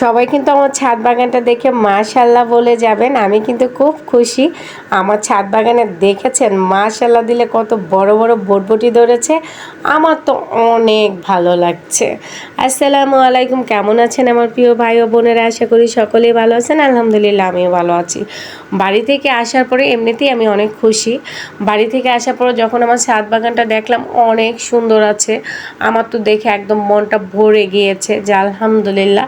সবাই কিন্তু আমার ছাদ বাগানটা দেখে মাশাল্লাহ বলে যাবেন। আমি কিন্তু খুব খুশি। আমার ছাদ বাগানে দেখেছেন মাশাল্লাহ দিলে কত বড় বড় বরবটি ধরেছে। আমার তো অনেক ভালো লাগছে। আসসালামু আলাইকুম, কেমন আছেন আমার প্রিয় ভাই ও বোনেরা? আশা করি সকলেই ভালো আছেন। আলহামদুলিল্লাহ আমিও ভালো আছি। বাড়ি থেকে আসার পরে এমনিতেই আমি অনেক খুশি। বাড়ি থেকে আসার পরে যখন আমার ছাদ বাগানটা দেখলাম অনেক সুন্দর আছে, আমার তো দেখে একদম মনটা ভরে গিয়েছে যে আলহামদুলিল্লাহ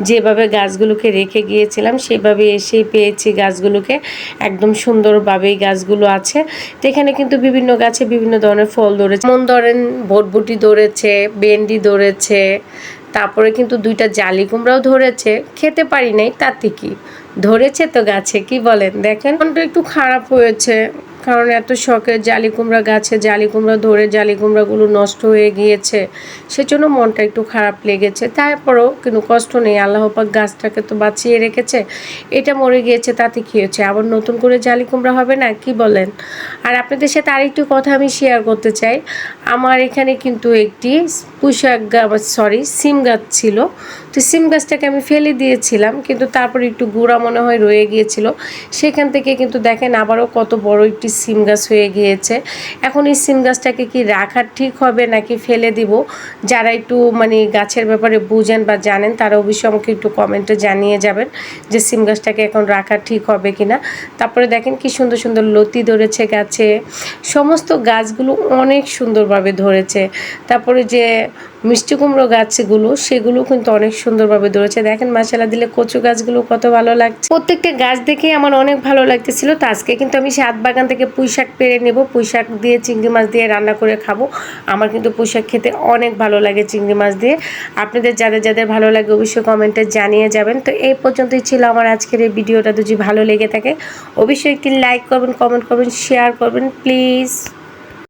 যেভাবে গাছগুলোকে রেখে গিয়েছিলাম সেভাবে এসেই পেয়েছি গাছগুলোকে। একদম সুন্দরভাবেই গাছগুলো আছে। তো এখানে কিন্তু বিভিন্ন গাছে বিভিন্ন ধরনের ফল ধরেছে, যেমন ধরেন বরবটি ধরেছে, ভেন্ডি ধরেছে, তারপরে কিন্তু দুইটা জালি কুমড়াও ধরেছে। খেতে পারি নাই, তাতে কি, ধরেছে তো গাছে, কি বলেন? দেখেন মনটা একটু খারাপ হয়েছে, কারণ এত শখের জালি কুমড়া গাছে জালি কুমড়া ধরে জালি কুমড়াগুলো নষ্ট হয়ে গিয়েছে, সেজন্য মনটা একটু খারাপ লেগেছে। তারপরও কিন্তু কষ্ট নেই, আল্লাহ পাক গাছটাকে তো বাঁচিয়ে রেখেছে। এটা মরে গিয়েছে, তাতে কী হয়েছে, আবার নতুন করে জালি কুমড়া হবে না, কি বলেন? আর আপনাদের সাথে আরেকটু কথা আমি শেয়ার করতে চাই। আমার এখানে কিন্তু একটি পুঁইশাক সিম গাছ ছিল। তো সিম গাছটাকে আমি ফেলে দিয়েছিলাম, কিন্তু তারপর একটু গুঁড়া মনে হয় রয়ে গিয়েছিল। সেখান থেকে কিন্তু দেখেন আবারও কত বড় একটি সিম গাছ হয়ে গিয়েছে। এখন এই সিম গাছটাকে কি রাখা ঠিক হবে নাকি ফেলে দিব? যারা একটু গাছের ব্যাপারে বুঝেন বা জানেন তারা অবশ্যই আমাকে একটু কমেন্টে জানিয়ে যাবেন যে সিম গাছটাকে এখন রাখা ঠিক হবে কিনা। তারপরে দেখেন কি সুন্দর সুন্দর লতি ধরেছে গাছে, সমস্ত গাছগুলো অনেক সুন্দরভাবে ধরেছে। তারপরে যে মিষ্টি কুমড়ো গাছগুলো সেগুলো কিন্তু অনেক সুন্দরভাবে ধরেছে। দেখেন মাশাআল্লাহ দিলে কচু গাছগুলো কত ভালো লাগছে। প্রত্যেকটা গাছ দেখে আমার অনেক ভালো লাগতেছিল। তো আজকে কিন্তু আমি ছাদ বাগান থেকে পুঁইশাক পেড়ে নেব, পুঁইশাক দিয়ে চিংড়ি মাছ দিয়ে রান্না করে খাবো। আমার কিন্তু পুঁইশাক খেতে অনেক ভালো লাগে চিংড়ি মাছ দিয়ে। আপনাদের যাদের যাদের ভালো লাগে অবশ্যই কমেন্টে জানিয়ে যাবেন। তো এই পর্যন্তই ছিল আমার আজকের এই ভিডিওটা। যদি ভালো লেগে থাকে অবশ্যই একটি লাইক করবেন, কমেন্ট করবেন, শেয়ার করবেন প্লিজ।